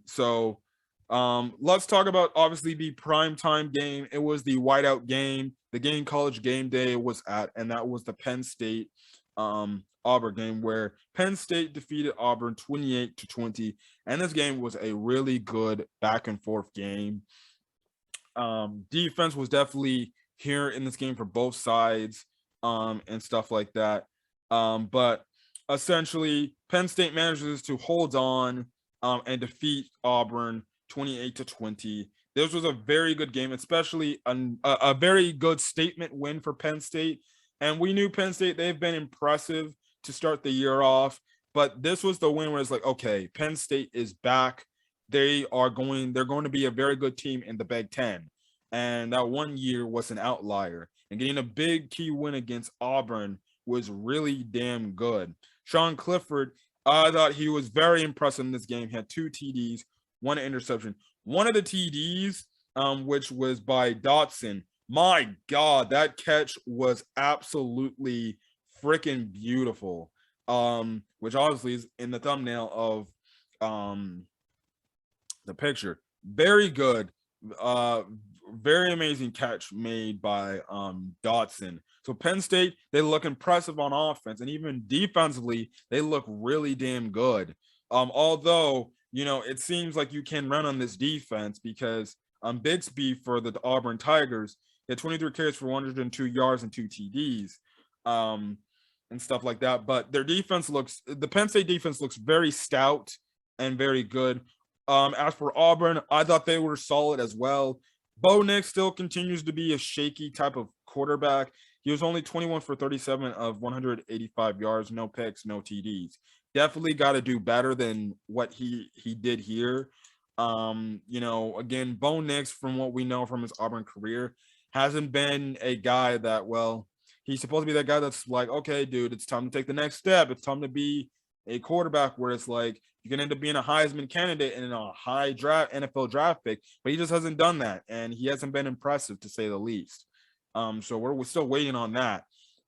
talk about obviously the primetime game. It was the whiteout game, the game College Game Day was at, and that was the Penn State Auburn game where Penn State defeated Auburn 28-20. And this game was a really good back and forth game. Defense was definitely here in this game for both sides and stuff like that. But essentially, Penn State manages to hold on and defeat Auburn 28-20. This was a very good game, especially a very good statement win for Penn State. And we knew Penn State, they've been impressive to start the year off. But this was the win where it's like, okay, Penn State is back. They're going to be a very good team in the Big Ten. And that 1 year was an outlier. and getting a big key win against Auburn was really damn good. Sean Clifford, I thought he was very impressive in this game. He had 2 TDs, 1 interception. One of the TDs, which was by Dotson. My God, that catch was absolutely freaking beautiful. Which obviously is in the thumbnail of the picture. Very good. Very amazing catch made by Dotson. So Penn State, they look impressive on offense, and even defensively, they look really damn good. Although, it seems like you can run on this defense because Bixby for the Auburn Tigers had 23 carries for 102 yards and 2 TDs. And stuff like that. But the Penn State defense looks very stout and very good. As for Auburn, I thought they were solid as well. Bo Nix still continues to be a shaky type of quarterback. He was only 21 for 37 of 185 yards, no picks, no TDs. Definitely got to do better than what he did here. Again, Bo Nix, from what we know from his Auburn career, hasn't been a guy that, he's supposed to be that guy that's like, okay, dude, it's time to take the next step. It's time to be a quarterback where it's like you can end up being a Heisman candidate and a high draft NFL draft pick, but he just hasn't done that, and he hasn't been impressive to say the least. So we're still waiting on that.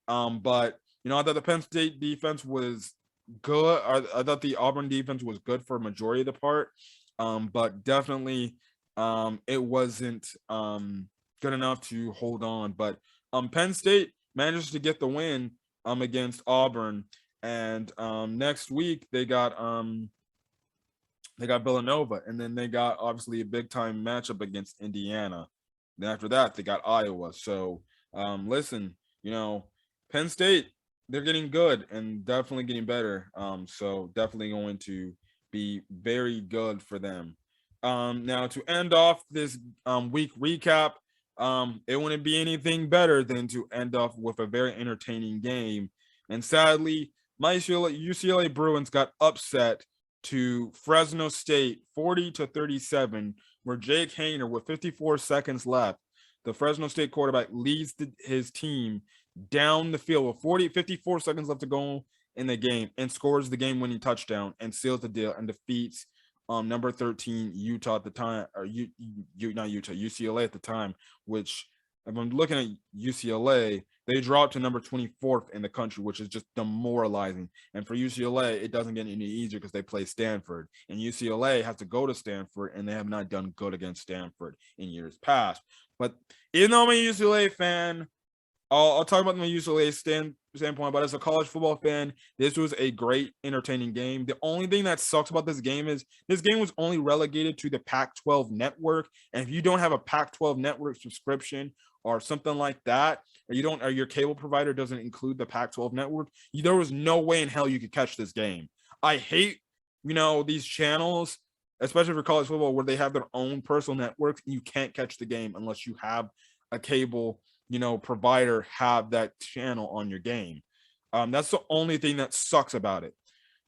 But I thought the Penn State defense was good. I thought the Auburn defense was good for a majority of the part, but definitely it wasn't good enough to hold on. But Penn State managed to get the win against Auburn, and next week they got Villanova, and then they got obviously a big time matchup against Indiana. Then after that they got Iowa. So listen, Penn State, they're getting good and definitely getting better. So definitely going to be very good for them. Now to end off this week recap, it wouldn't be anything better than to end off with a very entertaining game. And sadly, my UCLA Bruins got upset to Fresno State 40-37, where Jake Haener, with 54 seconds left, the Fresno State quarterback, leads his team down the field with 54 seconds left to go in the game and scores the game-winning touchdown and seals the deal and defeats number 13 Utah at the time, or not Utah, UCLA at the time, which if I'm looking at UCLA, they dropped to number 24th in the country, which is just demoralizing. And for UCLA, it doesn't get any easier because they play Stanford, and UCLA has to go to Stanford, and they have not done good against Stanford in years past. But even though I'm a UCLA fan, I'll talk about my UCLA standpoint, but as a college football fan, this was a great, entertaining game. The only thing that sucks about this game is this game was only relegated to the Pac-12 network. And if you don't have a Pac-12 network subscription or something like that, or your cable provider doesn't include the Pac-12 network, there was no way in hell you could catch this game. I hate, these channels, especially for college football, where they have their own personal networks and you can't catch the game unless you have a cable provider have that channel on your game. That's the only thing that sucks about it.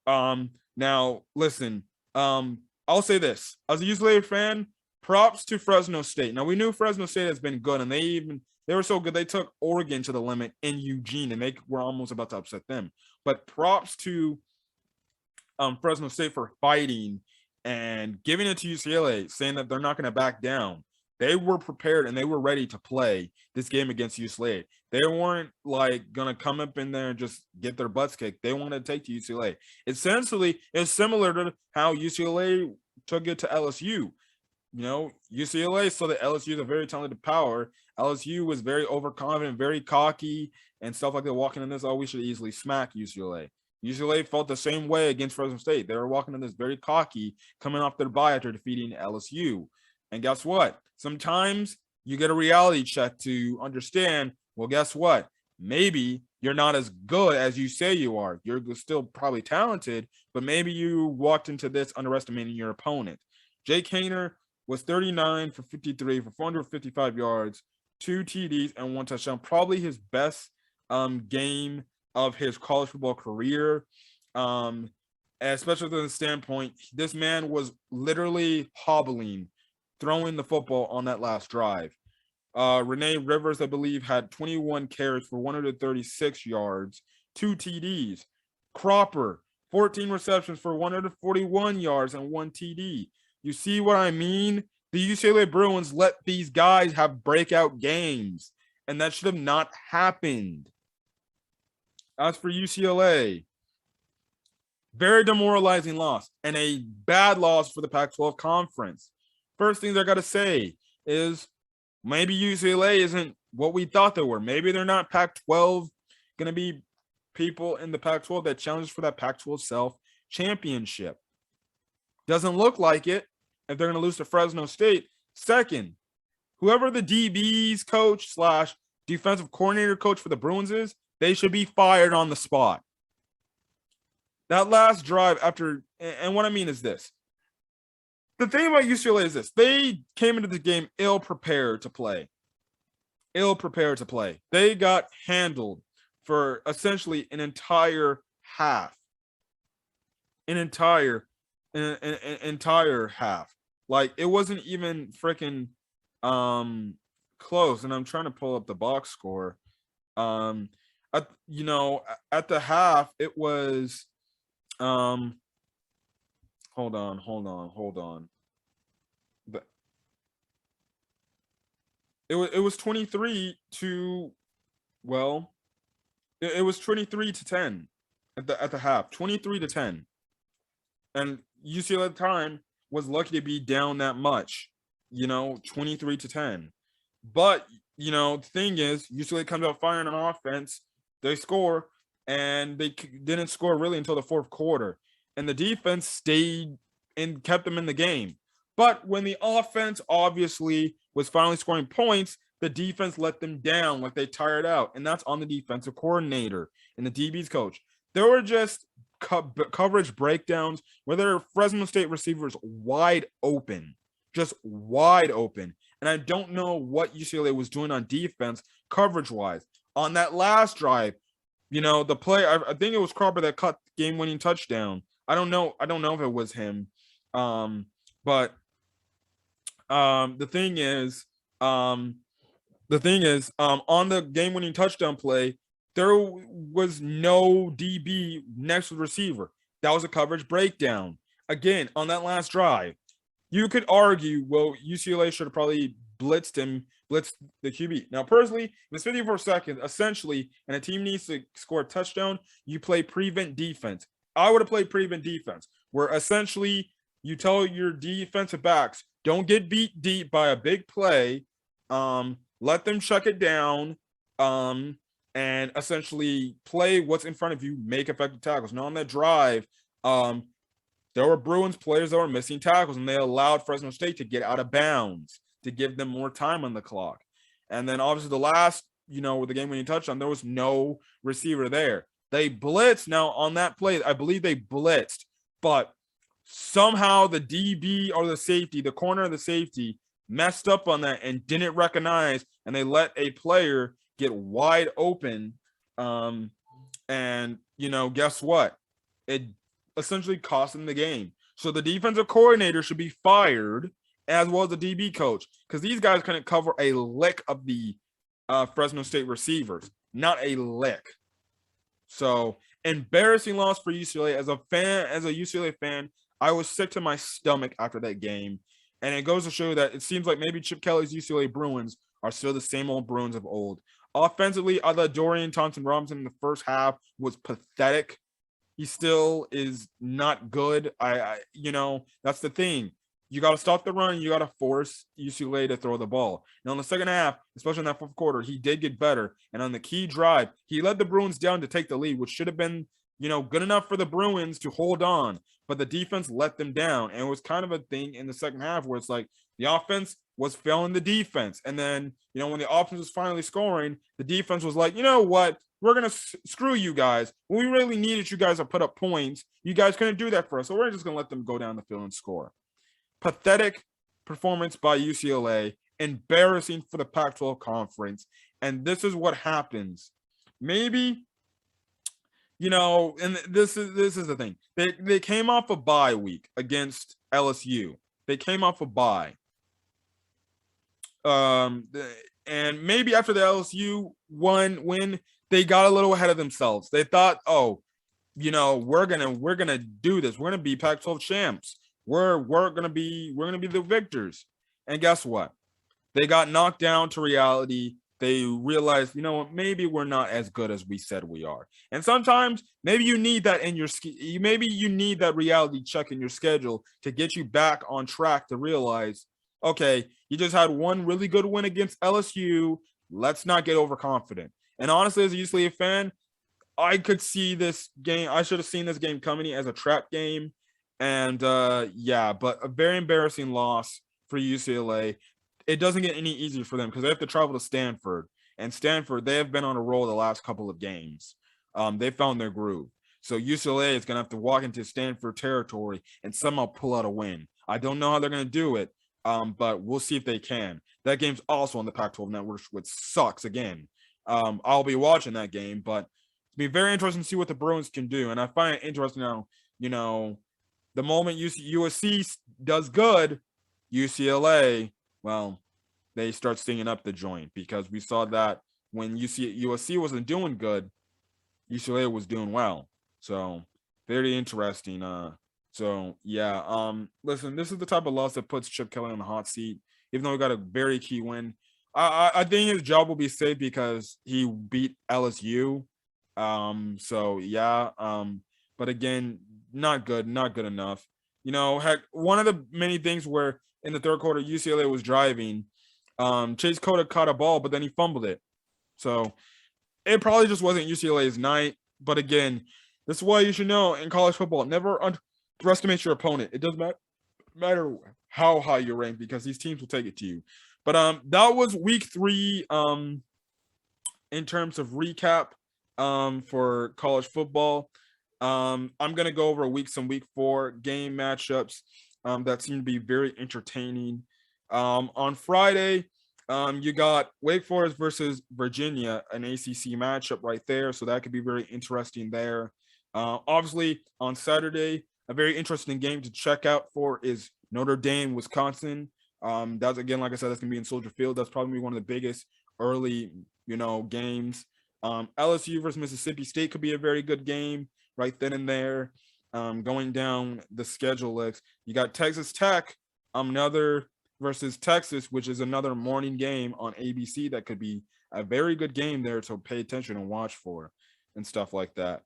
Now listen, I'll say this, as a UCLA fan, props to Fresno State. Now we knew Fresno State has been good, and they were so good they took Oregon to the limit in Eugene, and they were almost about to upset them. But props to Fresno State for fighting and giving it to UCLA, saying that they're not going to back down. They were prepared and they were ready to play this game against UCLA. They weren't like going to come up in there and just get their butts kicked. They wanted to take to UCLA. Essentially, it's similar to how UCLA took it to LSU. UCLA saw that LSU is a very talented power. LSU was very overconfident, very cocky, and stuff like that. Walking in this, we should easily smack UCLA. UCLA felt the same way against Fresno State. They were walking in this very cocky, coming off their bye after defeating LSU. And guess what? Sometimes you get a reality check to understand, well, guess what? Maybe you're not as good as you say you are. You're still probably talented, but maybe you walked into this underestimating your opponent. Jake Haener was 39 for 53 for 455 yards, 2 TDs, and 1 touchdown. Probably his best game of his college football career. Especially from the standpoint, this man was literally hobbling, throwing the football on that last drive. Renee Rivers, I believe, had 21 carries for 136 yards, 2 TDs. Cropper, 14 receptions for 141 yards and 1 TD. You see what I mean? The UCLA Bruins let these guys have breakout games, and that should have not happened. As for UCLA, very demoralizing loss and a bad loss for the Pac-12 conference. First things I got to say is maybe UCLA isn't what we thought they were. Maybe they're not Pac-12 going to be people in the Pac-12 that challenges for that Pac-12 South championship. Doesn't look like it if they're going to lose to Fresno State. Second, whoever the DB's coach / defensive coordinator coach for the Bruins is, they should be fired on the spot. That last drive after, and what I mean is this. The thing about UCLA is this. They came into the game ill-prepared to play. They got handled for essentially an entire half. An entire half. Like, it wasn't even freaking close. And I'm trying to pull up the box score. At the half, it was hold on. It was 23 to, well, it was 23 to 10 at the half, 23 to 10. And UCLA at the time was lucky to be down that much, 23 to 10. But, the thing is, UCLA comes out firing on offense, they score, and they didn't score really until the fourth quarter. And the defense stayed and kept them in the game. But when the offense obviously was finally scoring points, the defense let them down, like they tired out. And that's on the defensive coordinator and the DB's coach. There were just coverage breakdowns where there are Fresno State receivers wide open, just wide open. And I don't know what UCLA was doing on defense coverage-wise. On that last drive, the play, I think it was Cropper that cut game-winning touchdown. I don't know if it was him. But the thing is, on the game-winning touchdown play, there was no DB next to the receiver. That was a coverage breakdown. Again, on that last drive, you could argue, well, UCLA should have probably blitzed the QB. Now, personally, if it's 54 seconds, essentially, and a team needs to score a touchdown, you play prevent defense. I would have played prevent defense, where essentially you tell your defensive backs, don't get beat deep by a big play. Let them check it down, and essentially play what's in front of you, make effective tackles. Now, on that drive, there were Bruins players that were missing tackles, and they allowed Fresno State to get out of bounds to give them more time on the clock. And then obviously the last, with the game-winning touchdown, there was no receiver there. They blitzed. Now, on that play, I believe they blitzed, but somehow the DB or the safety, the corner of the safety, messed up on that and didn't recognize, and they let a player get wide open. And guess what? It essentially cost them the game. So the defensive coordinator should be fired, as well as the DB coach, because these guys couldn't cover a lick of the Fresno State receivers. Not a lick. So, embarrassing loss for UCLA. As a UCLA fan, I was sick to my stomach after that game. And it goes to show that it seems like maybe Chip Kelly's UCLA Bruins are still the same old Bruins of old. Offensively, I thought Dorian Thompson-Robinson in the first half was pathetic. He still is not good. That's the thing. You got to stop the run. You got to force UCLA to throw the ball. Now, in the second half, especially in that fourth quarter, he did get better. And on the key drive, he led the Bruins down to take the lead, which should have been, good enough for the Bruins to hold on. But the defense let them down. And it was kind of a thing in the second half where it's like the offense was failing the defense. And then, when the offense was finally scoring, the defense was like, you know what? We're going to screw you guys. When we really needed you guys to put up points, you guys couldn't do that for us. So we're just going to let them go down the field and score. Pathetic performance by UCLA. Embarrassing for the Pac-12 conference. And this is what happens. Maybe, and this is the thing. They came off a bye week against LSU. They came off a bye. And maybe after the LSU win, they got a little ahead of themselves. They thought, oh, we're gonna do this. We're gonna be Pac-12 champs. We're gonna be the victors. And guess what? They got knocked down to reality. They realized, maybe we're not as good as we said we are. And sometimes maybe you need that in your maybe you need that reality check in your schedule to get you back on track to realize, okay, you just had one really good win against LSU. Let's not get overconfident. And honestly, as a UCLA fan, I could see this game. I should have seen this game coming as a trap game. And but a very embarrassing loss for UCLA. It doesn't get any easier for them because they have to travel to Stanford. And Stanford, they have been on a roll the last couple of games. They found their groove. So UCLA is going to have to walk into Stanford territory and somehow pull out a win. I don't know how they're going to do it, but we'll see if they can. That game's also on the Pac-12 network, which sucks again. I'll be watching that game, but it'll be very interesting to see what the Bruins can do. And I find it interesting now, the moment USC does good, UCLA, well, they start stinging up the joint because we saw that when USC wasn't doing good, UCLA was doing well. So very interesting. Listen, this is the type of loss that puts Chip Kelly on the hot seat, even though he got a very key win. I think his job will be safe because he beat LSU. But again, not good enough. Heck, one of the many things where in the third quarter, UCLA was driving. Chase Cota caught a ball, but then he fumbled it. So it probably just wasn't UCLA's night. But again, this is why you should know in college football, never underestimate your opponent. It doesn't matter how high you rank because these teams will take it to you. But that was week 3 in terms of recap for college football. I'm going to go over some week 4 game matchups that seem to be very entertaining. On Friday, you got Wake Forest versus Virginia, an ACC matchup right there. So that could be very interesting there. Obviously, on Saturday, a very interesting game to check out for is Notre Dame, Wisconsin. That's, again, like I said, that's going to be in Soldier Field. That's probably one of the biggest early, games. LSU versus Mississippi State could be a very good game right then and there. Going down the schedule list, you got Texas Tech, another versus Texas, which is another morning game on ABC. That could be a very good game there to pay attention and watch for and stuff like that.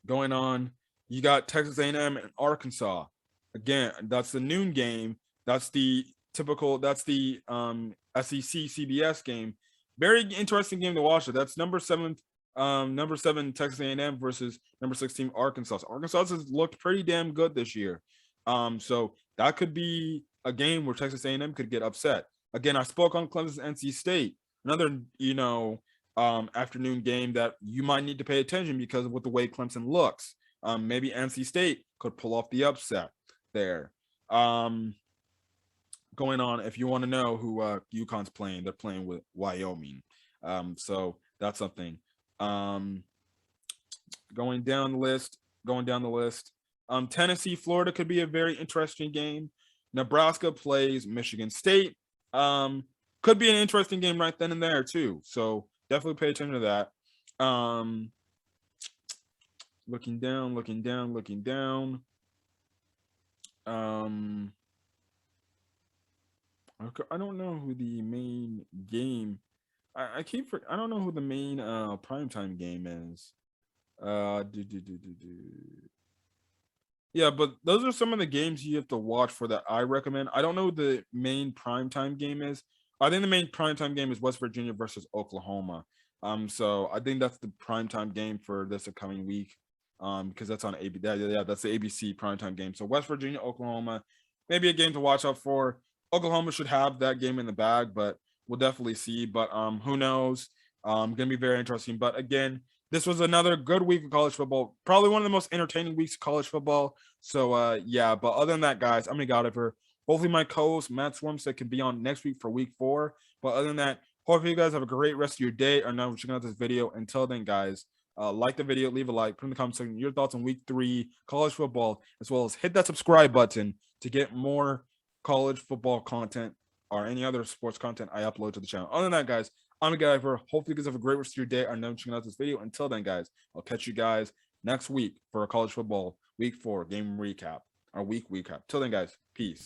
Going on, you got Texas A&M and Arkansas. Again, that's the noon game. That's the typical, that's the SEC CBS game. Very interesting game to watch. That's number 7 Texas A&M versus number 16 Arkansas. Arkansas has looked pretty damn good this year. So that could be a game where Texas A&M could get upset. Again, I spoke on Clemson NC State, another afternoon game that you might need to pay attention because of what the way Clemson looks. Maybe NC State could pull off the upset there. Going on, if you want to know who UConn's playing, they're playing with Wyoming. So that's something. Going down the list. Tennessee, Florida could be a very interesting game. Nebraska plays Michigan State. Could be an interesting game right then and there too. So definitely pay attention to that. Looking down. I don't know who the main game. I don't know who the main primetime game is. Yeah, but those are some of the games you have to watch for that I recommend. I don't know who the main primetime game is. I think the main primetime game is West Virginia versus Oklahoma. So I think that's the primetime game for this upcoming week. Because that's on ABC. Yeah, that's the ABC primetime game. So West Virginia, Oklahoma, maybe a game to watch out for. Oklahoma should have that game in the bag, but we'll definitely see. But who knows? Gonna be very interesting. But again, this was another good week of college football. Probably one of the most entertaining weeks of college football. So but other than that, guys, I'm gonna get out of here. Hopefully my co-host Matt Swarmstead can be on next week for week 4. But other than that, hopefully you guys have a great rest of your day or night checking out this video. Until then, guys, like the video, leave a like, put in the comment section your thoughts on week 3 college football, as well as hit that subscribe button to get more college football content or any other sports content I upload to the channel. Other than that, guys, I'm Guyver. Hopefully you guys have a great rest of your day. I know checking out this video. Until then, guys, I'll catch you guys next week for a college football week 4 game recap, our week recap. Till then, guys, peace.